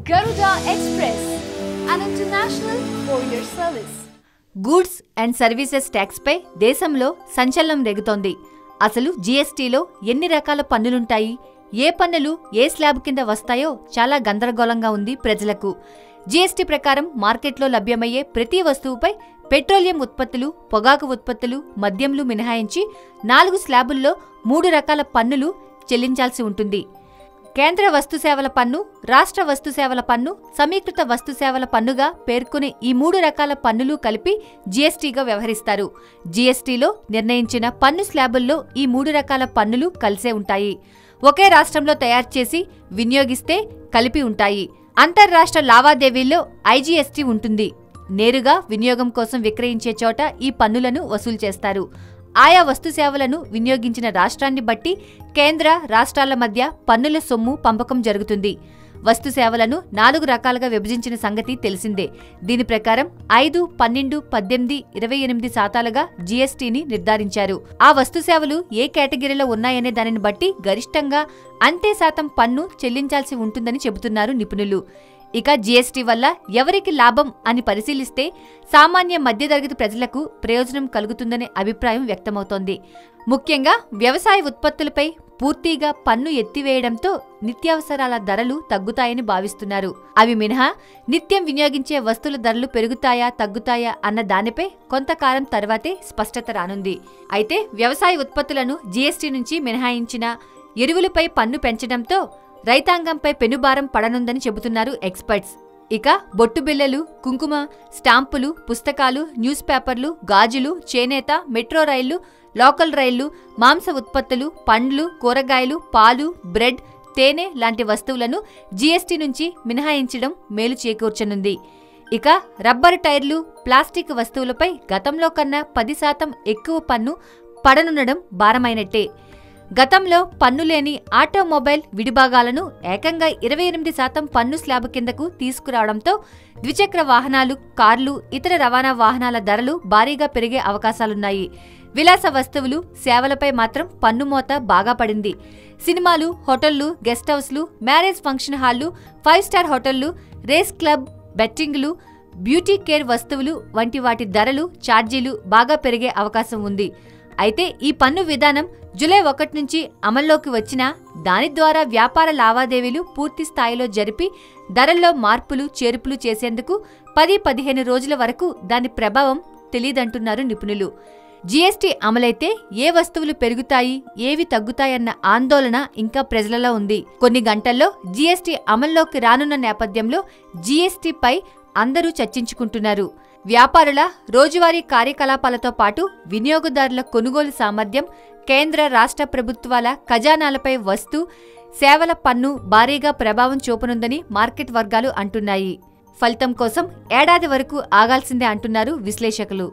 Garuda Express, an international courier service. Goods and services tax పై దేశంలో సంచలనం రేగుతోంది. అసలు జీఎస్టీలో ఎన్ని రకాల పన్నులుంటాయి, ఏ పన్నులు ఏ స్లాబ్ కింద వస్తాయో చాలా గందరగోళంగా ఉంది ప్రజలకు. జీఎస్టీ ప్రకారం మార్కెట్లో లభ్యమయ్యే ప్రతి వస్తువుపై పెట్రోలియం ఉత్పత్తులు, పొగాకు ఉత్పత్తులు, మద్యంలు మినహాయించి 4 స్లాబుల్లో 3 రకాల పన్నులు చెల్లించాల్సి ఉంటుంది. కేంద్ర వస్తుసేవల పన్ను, రాష్ట్ర వస్తుసేవల పన్ను, సమీకృత వస్తుసేవల పన్నుగా పేర్కొనే ఈ 3 రకాల పన్నులు కలిపి జీఎస్టీగా వ్యవహరిస్తారు. జీఎస్టీలో నిర్ణయించిన పన్ను స్లాబుల్లో ఈ 3 రకాల పన్నులు కలిసే ఉంటాయి. ఒకే రాష్ట్రంలో తయారు చేసి వినియోగిస్తే కలిపి ఉంటాయి. అంతర్రాష్ట్ర లావాదేవీల్లో ఐజీఎస్టీ ఉంటుంది. నేరుగా వినియోగం కోసం విక్రయించే చోట ఈ పన్నులను వసూలు చేస్తారు. ఆయా వస్తుసేవలను వినియోగించిన రాష్ట్రాన్ని బట్టి కేంద్ర, రాష్ట్రాల మధ్య పన్నుల సొమ్ము పంపకం జరుగుతుంది. వస్తుసేవలను 4 రకాలుగా విభజించిన సంగతి తెలిసిందే. దీని ప్రకారం 5, 12, 18, 28 శాతాలుగా జీఎస్టీని నిర్ధారించారు. ఆ వస్తుసేవలు ఏ కేటగిరీలో ఉన్నాయనే దానిని బట్టి గరిష్టంగా అంతే శాతం పన్ను చెల్లించాల్సి ఉంటుందని చెబుతున్నారు నిపుణులు. ఇక జీఎస్టీ వల్ల ఎవరికి లాభం అని పరిశీలిస్తే సామాన్య మధ్యతరగతి ప్రజలకు ప్రయోజనం కలుగుతుందనే అభిప్రాయం వ్యక్తమవుతోంది. ముఖ్యంగా వ్యవసాయ ఉత్పత్తులపై పూర్తిగా పన్ను ఎత్తివేయడంతో నిత్యావసరాల ధరలు తగ్గుతాయని భావిస్తున్నారు. అవి మినహా నిత్యం వినియోగించే వస్తువుల ధరలు పెరుగుతాయా తగ్గుతాయా అన్న దానిపై కొంతకాలం తర్వాతే స్పష్టత రానుంది. అయితే వ్యవసాయ ఉత్పత్తులను జీఎస్టీ నుంచి మినహాయించిన ఎరువులపై పన్ను పెంచడంతో రైతాంగంపై పెనుభారం పడనుందని చెబుతున్నారు ఎక్స్పర్ట్స్. ఇక బొట్టు బిళ్లలు, కుంకుమ, స్టాంపులు, పుస్తకాలు, న్యూస్ పేపర్లు, గాజులు, చేనేత, మెట్రో రైళ్లు, లోకల్ రైళ్లు, మాంస ఉత్పత్తులు, పండ్లు, కూరగాయలు, పాలు, బ్రెడ్, తేనె లాంటి వస్తువులను జీఎస్టీ నుంచి మినహాయించడం మేలు చేకూర్చనుంది. ఇక రబ్బరు టైర్లు, ప్లాస్టిక్ వస్తువులపై గతంలో కన్నా 10% ఎక్కువ పన్ను పడనుండడం భారమైనట్టే. గతంలో పన్ను లేని ఆటోమొబైల్ విడిభాగాలను ఏకంగా 28% పన్ను స్లాబ్ కిందకు తీసుకురావడంతో ద్విచక్ర వాహనాలు, కార్లు, ఇతర రవాణా వాహనాల ధరలు భారీగా పెరిగే అవకాశాలున్నాయి. విలాస వస్తువులు, సేవలపై మాత్రం పన్ను మోత బాగా పడింది. సినిమాలు, హోటళ్లు, గెస్ట్ హౌస్లు, మ్యారేజ్ ఫంక్షన్ హాళ్లు, 5 స్టార్ హోటళ్లు, రేస్ క్లబ్, బెట్టింగ్లు, బ్యూటీ కేర్ వస్తువులు వంటి వాటి ధరలు, ఛార్జీలు బాగా పెరిగే అవకాశం ఉంది. అయితే ఈ పన్ను విధానం జూలై 1 నుంచి అమల్లోకి వచ్చినా దాని ద్వారా వ్యాపార లావాదేవీలు పూర్తి స్థాయిలో జరిపి ధరల్లో మార్పులు చేర్పులు చేసేందుకు 10-15 రోజుల వరకు దాని ప్రభావం తెలీదంటున్నారు నిపుణులు. జీఎస్టీ అమలైతే ఏ వస్తువులు పెరుగుతాయి, ఏవి తగ్గుతాయన్న ఆందోళన ఇంకా ప్రజలలో ఉంది. కొన్ని గంటల్లో జీఎస్టీ అమల్లోకి రానున్న నేపథ్యంలో జీఎస్టీపై అందరూ చర్చించుకుంటున్నారు. వ్యాపారుల రోజువారీ కార్యకలాపాలతో పాటు వినియోగదారుల కొనుగోలు సామర్థ్యం, కేంద్ర, రాష్ట్ర ప్రభుత్వాల ఖజానాలపై వస్తు సేవల పన్ను భారీగా ప్రభావం చూపనుందని మార్కెట్ వర్గాలు అంటున్నాయి. ఫలితం కోసం ఏడాది వరకు ఆగాల్సిందే అంటున్నారు విశ్లేషకులు.